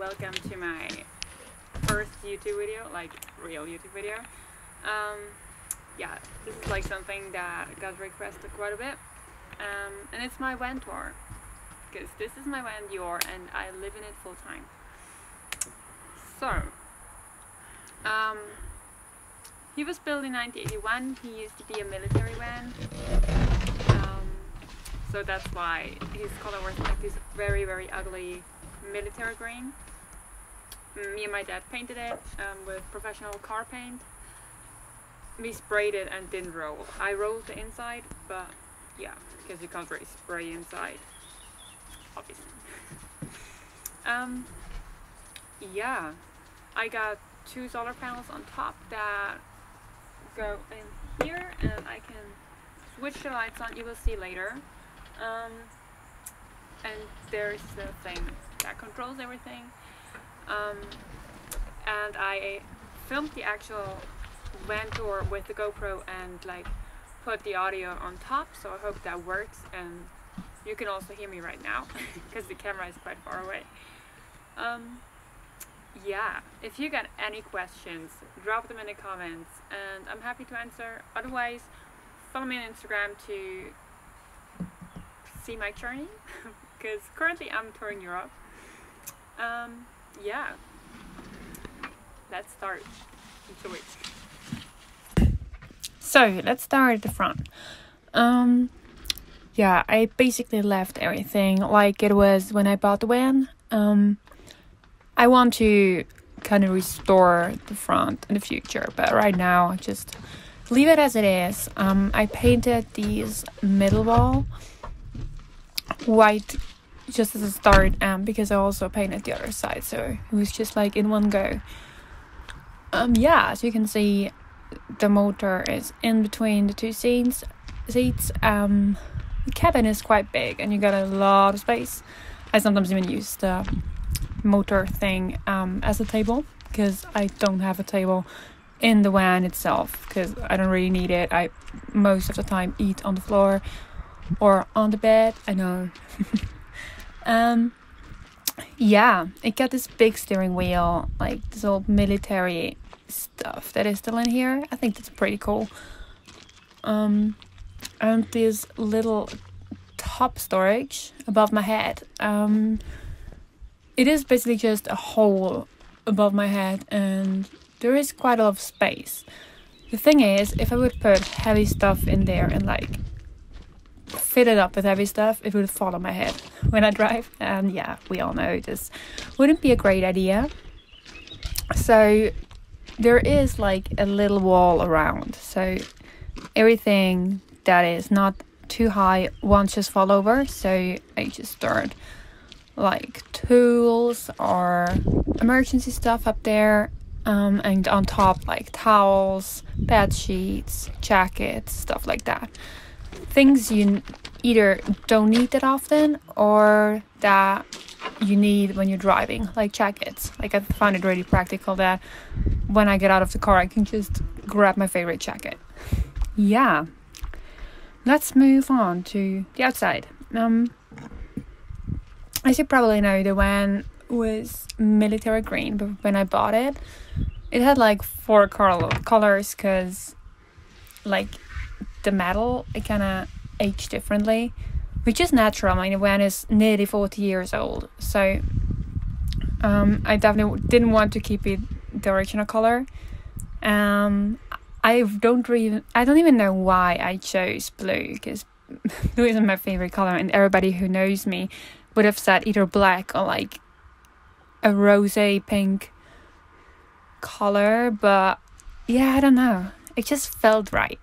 welcome to my first YouTube video, like real YouTube video. Yeah, this is like something that got requested quite a bit, and it's my van tour, because this is my van Dior and I live in it full time. So, he was built in 1981. He used to be a military van. So that's why his color was like this very, very ugly military green. Me and my dad painted it with professional car paint. We sprayed it and didn't roll. I rolled the inside, but yeah, because you can't really spray inside, obviously. Yeah, I got 2 solar panels on top that go in here, and I can switch the lights on. You will see later. And there's the thing that controls everything. And I filmed the actual van tour with the GoPro and like put the audio on top, so I hope that works and you can also hear me right now because the camera is quite far away. Yeah, if you got any questions, drop them in the comments and I'm happy to answer. Otherwise, follow me on Instagram to see my journey, because currently I'm touring Europe. Yeah, let's start. Enjoy. So let's start at the front. Yeah, I basically left everything like it was when I bought the van. I want to kind of restore the front in the future, but right now I just leave it as it is. I painted these middle wall white just as a start, because I also painted the other side, so it was just like in one go. Yeah, as you can see, the motor is in between the two seats. The cabin is quite big and you got a lot of space. I sometimes even use the motor thing as a table, because I don't have a table in the van itself because I don't really need it. I most of the time eat on the floor or on the bed. I know. Yeah, it got this big steering wheel, like this old military stuff that is still in here. I think that's pretty cool. And this little top storage above my head. It is basically just a hole above my head and there is quite a lot of space. The thing is, if I would put heavy stuff in there and like fit it up with heavy stuff, it would fall on my head when I drive, and yeah, we all know this wouldn't be a great idea. So there is like a little wall around, so everything that is not too high won't just fall over. So I just stored like tools or emergency stuff up there, and on top like towels, bed sheets, jackets, stuff like that. Things you either don't need that often or that you need when you're driving, like jackets. Like I found it really practical that when I get out of the car I can just grab my favorite jacket. Yeah, let's move on to the outside. As you probably know, the van was military green, but when I bought it, it had like 4 colors, because like the metal, it kind of aged differently, which is natural. I mean, the van is nearly 40 years old, so I definitely didn't want to keep it the original color. I don't even know why I chose blue, because blue isn't my favorite color, and everybody who knows me would have said either black or like a rosé pink color, but yeah, I don't know, it just felt right.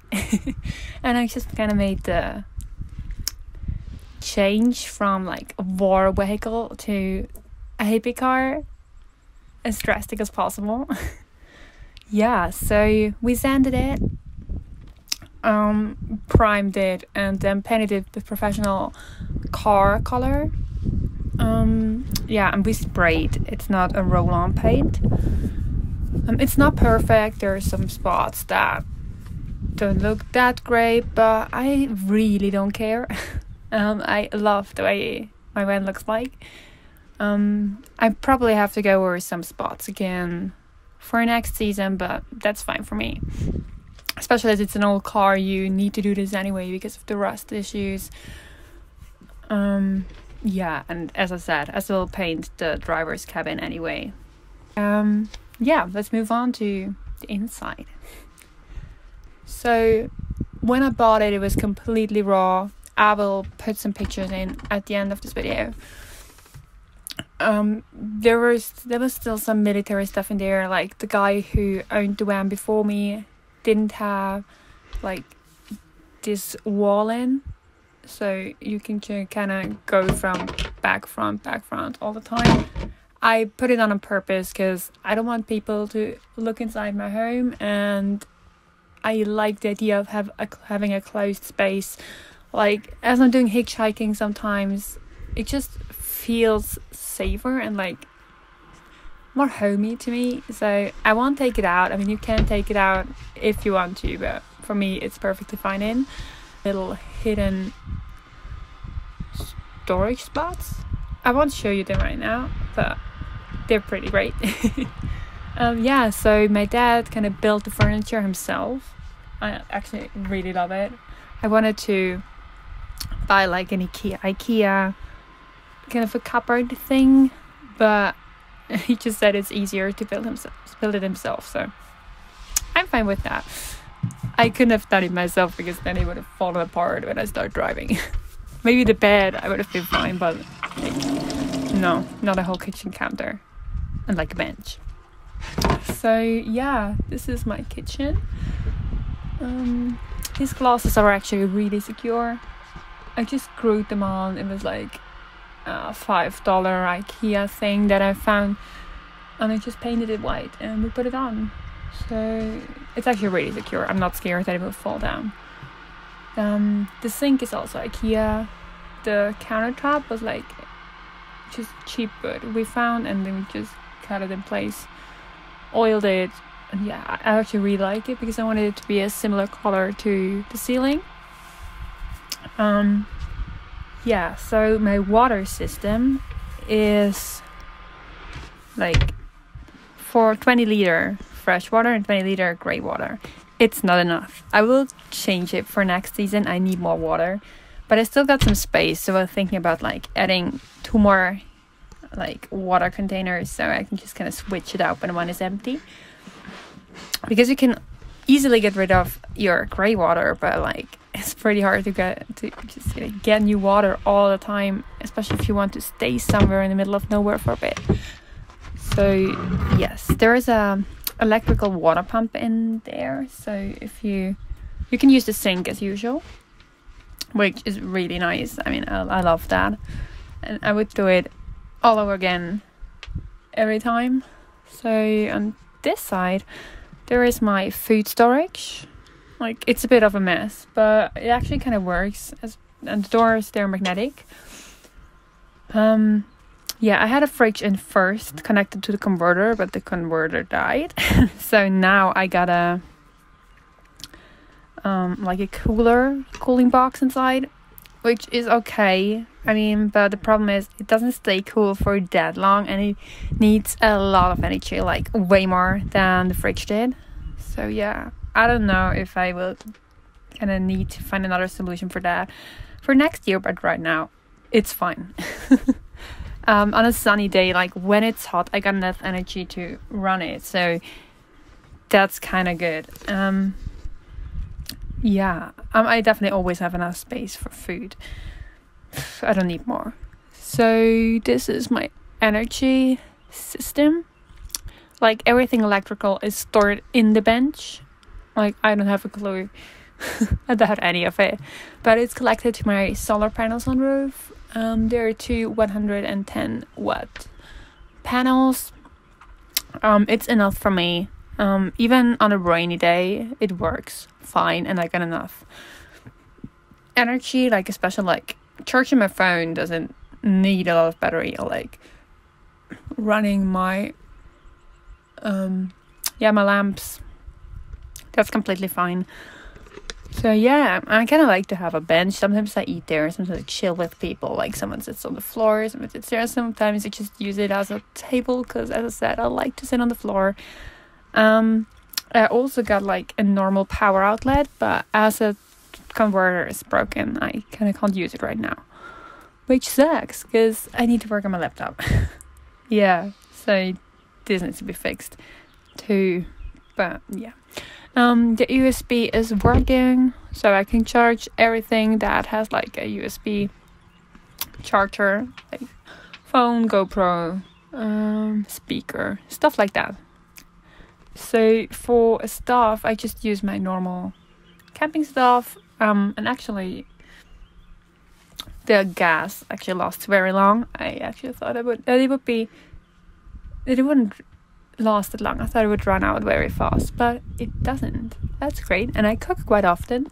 And I just kind of made the change from like a war vehicle to a hippie car as drastic as possible. Yeah, so we sanded it, primed it, and then painted it with professional car color. Yeah, and we sprayed. It's not a roll-on paint. It's not perfect. There are some spots that don't look that great, but I really don't care. I love the way my van looks like. I probably have to go over some spots again for next season, but that's fine for me. Especially as it's an old car, you need to do this anyway because of the rust issues. Yeah, and as I said, I still paint the driver's cabin anyway. Yeah, let's move on to the inside. So when I bought it, it was completely raw. I will put some pictures in at the end of this video. There was still some military stuff in there. Like the guy who owned the van before me didn't have like this wall in, so you can kind of go from back front all the time. I put it on purpose because I don't want people to look inside my home, and I like the idea of having a closed space. Like as I'm doing hitchhiking sometimes, it just feels safer and like more homey to me. So I won't take it out. I mean, you can take it out if you want to, but for me it's perfectly fine in little hidden storage spots. I won't show you them right now, but they're pretty great. Yeah, so my dad kind of built the furniture himself. I actually really love it. I wanted to buy like an IKEA kind of a cupboard thing, but he just said it's easier to build it himself, so I'm fine with that. I couldn't have done it myself because then it would have fallen apart when I start driving. Maybe the bed I would have been fine, but like, no, not a whole kitchen counter and like a bench. So yeah, this is my kitchen. These glasses are actually really secure. I just screwed them on. It was like a $5 IKEA thing that I found, and I just painted it white and we put it on. So it's actually really secure. I'm not scared that it will fall down. The sink is also IKEA. The countertop was like just cheap wood we found, and then we just cut it in place, oiled it, and yeah, I actually really like it because I wanted it to be a similar color to the ceiling. Yeah, so my water system is like for 20 liter fresh water and 20 liter grey water. It's not enough. I will change it for next season. I need more water, but I still got some space, so I'm thinking about like adding 2 more like water containers so I can just kind of switch it out when one is empty, because you can easily get rid of your grey water, but like it's pretty hard to get new water all the time, especially if you want to stay somewhere in the middle of nowhere for a bit. So yes, there is a electrical water pump in there, so if you can use the sink as usual, which is really nice. I mean, I love that, and I would do it all over again every time. So on this side there is my food storage. Like, it's a bit of a mess, but it actually kind of works, and the doors, they're magnetic. Yeah, I had a fridge in first connected to the converter, but the converter died. So now I got a like a cooling box inside, which is okay. I mean, but the problem is it doesn't stay cool for that long, and it needs a lot of energy, like way more than the fridge did. So yeah, I don't know if I will kind of need to find another solution for that for next year, but right now it's fine. On a sunny day, like when it's hot, I got enough energy to run it, so that's kind of good. Yeah, I definitely always have enough space for food. I don't need more. So this is my energy system. Like, everything electrical is stored in the bench. Like, I don't have a clue about any of it, but it's connected to my solar panels on roof. There are 2 110 watt panels. It's enough for me. Even on a rainy day, it works fine, and I got enough energy. Like, especially like charging my phone doesn't need a lot of battery, or like running my my lamps. That's completely fine. So yeah, I kind of like to have a bench. Sometimes I eat there, sometimes I chill with people. Like someone sits on the floor, someone sits there. Sometimes I just use it as a table because, as I said, I like to sit on the floor. I also got like a normal power outlet, but as a converter is broken, I kind of can't use it right now, which sucks because I need to work on my laptop. Yeah, so this needs to be fixed too. But yeah. The USB is working, so I can charge everything that has like a USB charger, like phone, GoPro, speaker, stuff like that. So for stuff, I just use my normal camping stuff. And actually, the gas actually lasts very long. I actually thought it wouldn't last that long. I thought it would run out very fast, but it doesn't. That's great. And I cook quite often,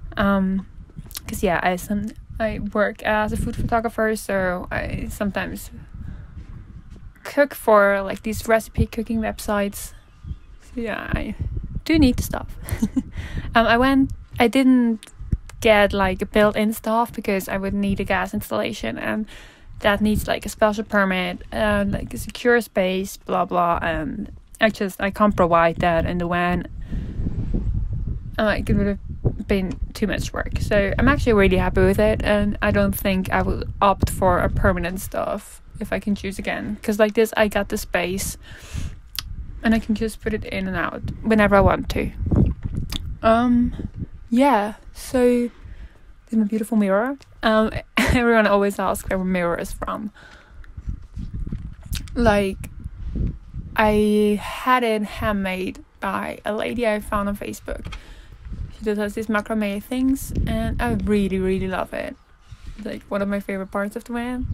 because yeah, I work as a food photographer, so I sometimes cook for like these recipe cooking websites. So yeah, I do need stuff. I didn't get like a built-in stuff because I would need a gas installation, and that needs like a special permit and like a secure space, blah blah, and I can't provide that in the van. It would have been too much work. So I'm actually really happy with it, and I don't think I will opt for a permanent stuff if I can choose again, because like this I got the space and I can just put it in and out whenever I want to. Yeah, so this is my beautiful mirror. Everyone always asks where my mirror is from. Like, I had it handmade by a lady I found on Facebook. She does these macrame things, and I really, really love it. It's like one of my favorite parts of the van.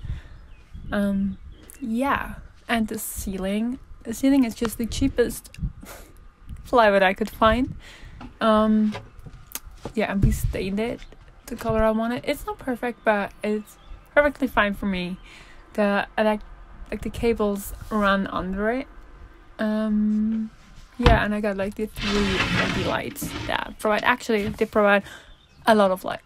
Yeah, and the ceiling. The ceiling is just the cheapest plywood I could find. Yeah, and we stained it the color I wanted. It's not perfect, but it's perfectly fine for me. The cables run under it. Yeah, and I got like the 3 LED lights that they provide a lot of light.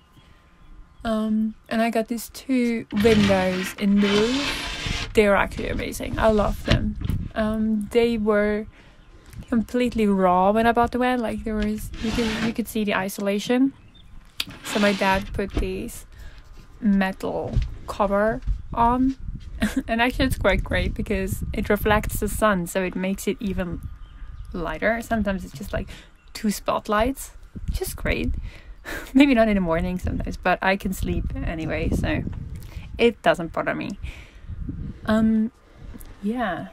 And I got these 2 windows in the roof. They're actually amazing. I love them. They were completely raw when I bought the van. Like you could see the isolation. So my dad put these metal cover on, and actually it's quite great because it reflects the sun, so it makes it even lighter. Sometimes it's just like 2 spotlights, just great. Maybe not in the morning sometimes, but I can sleep anyway, so it doesn't bother me. Yeah,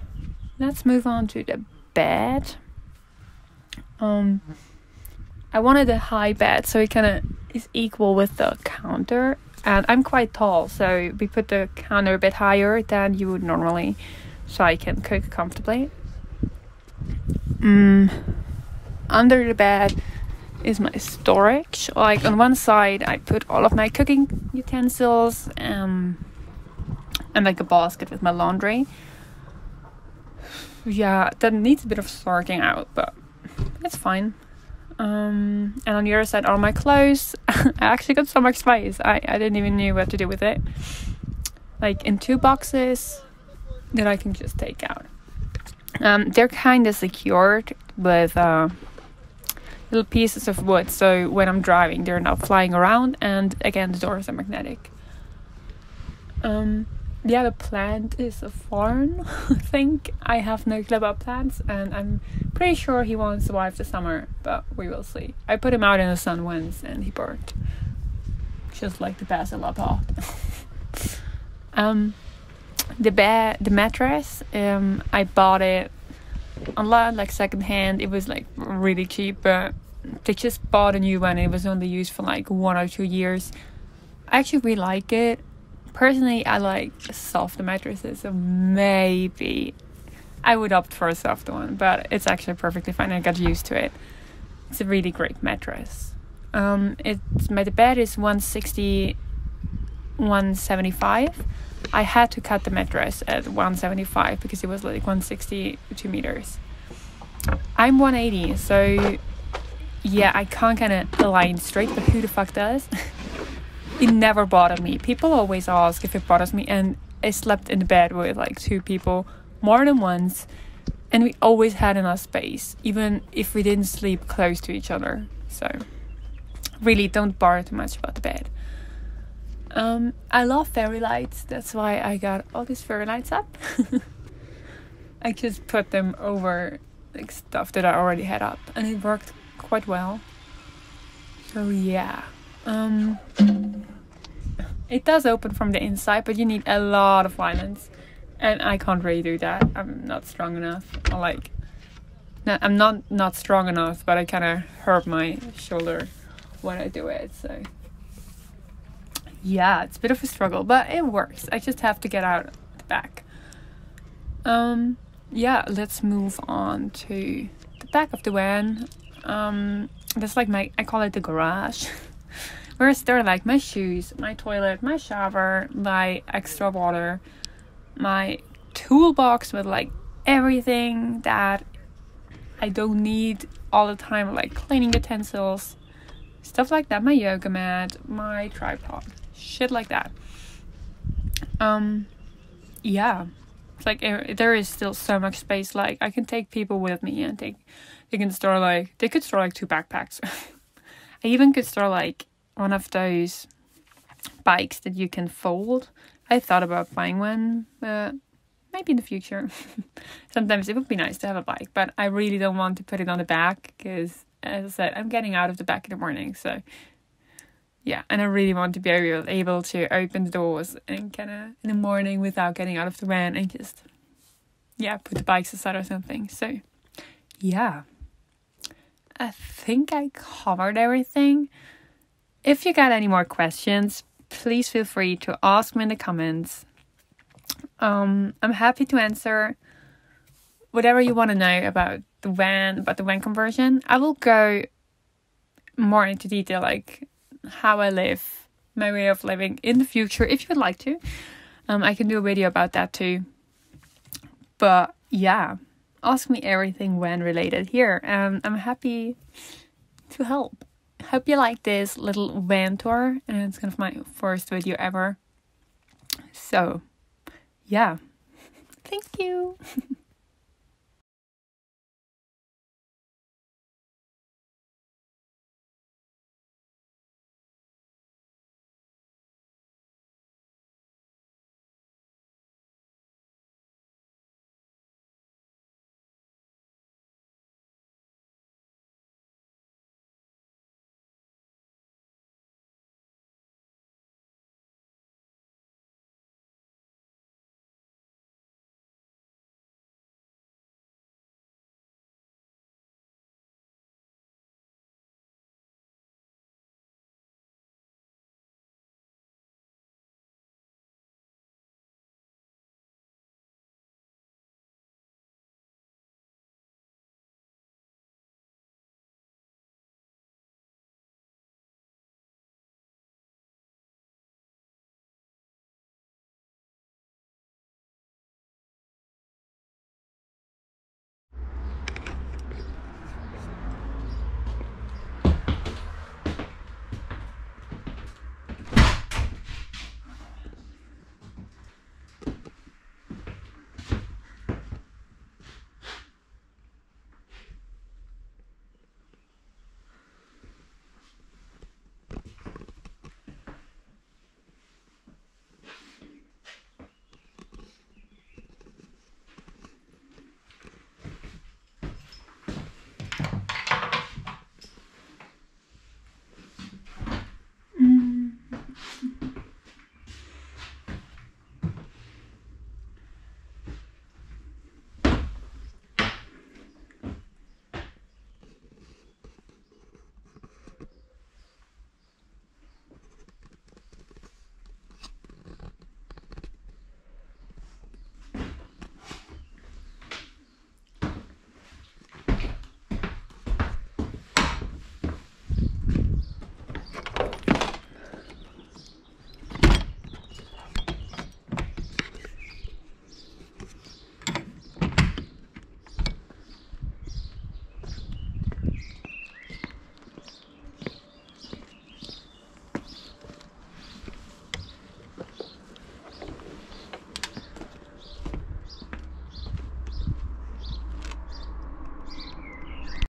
let's move on to the bed. I wanted a high bed so it kind of is equal with the counter, and I'm quite tall, so we put the counter a bit higher than you would normally, so I can cook comfortably. Under the bed is my storage. Like on one side I put all of my cooking utensils, and like a basket with my laundry. Yeah, that needs a bit of sorting out, but it's fine. And on the other side are my clothes. I actually got so much space. I didn't even know what to do with it. Like in 2 boxes that I can just take out. They're kind of secured with little pieces of wood, so when I'm driving they're not flying around, and again the doors are magnetic. Yeah, the plant is a fawn. I think I have no clue about plants, and I'm pretty sure he won't survive the summer, but we will see. I put him out in the sun once and he burnt, just like the basil I bought. The mattress, I bought it online, like secondhand. It was like really cheap, but they just bought a new one and it was only used for like 1 or 2 years. I actually really like it. Personally, I like soft mattresses, so maybe I would opt for a soft one, but it's actually perfectly fine. I got used to it. It's a really great mattress. The bed is 160, 175. I had to cut the mattress at 175 because it was like 162 meters. I'm 180, so yeah, I can't kind of align straight, but who the fuck does? It never bothered me. People always ask if it bothers me, and I slept in the bed with like 2 people more than once, and we always had enough space, even if we didn't sleep close to each other. So really don't bother too much about the bed. I love fairy lights. That's why I got all these fairy lights up. I just put them over like stuff that I already had up, and it worked quite well. So yeah. It does open from the inside, but you need a lot of violence, and I can't really do that. I'm not strong enough. I'm not strong enough, but I kind of hurt my shoulder when I do it. So yeah, it's a bit of a struggle, but it works. I just have to get out the back. Yeah, let's move on to the back of the van. That's like I call it the garage. Whereas there are like my shoes, my toilet, my shower, my extra water, my toolbox with like everything that I don't need all the time, like cleaning utensils, stuff like that, my yoga mat, my tripod, shit like that. Yeah, it's like there is still so much space. Like I can take people with me, and they could store like 2 backpacks. I even could store like one of those bikes that you can fold. I thought about buying one, but maybe in the future. Sometimes it would be nice to have a bike, but I really don't want to put it on the back because, as I said, I'm getting out of the back in the morning. So yeah, and I really want to be able to open the doors and kind of in the morning without getting out of the van and just, yeah, put the bikes aside or something. So yeah, I think I covered everything. If you got any more questions, please feel free to ask me in the comments. I'm happy to answer whatever you want to know about the van conversion. I will go more into detail, like how I live, my way of living in the future, if you would like to. I can do a video about that too. But yeah, ask me everything van related here, and I'm happy to help. Hope you like this little van tour, and it's kind of my first video ever. So yeah, thank you.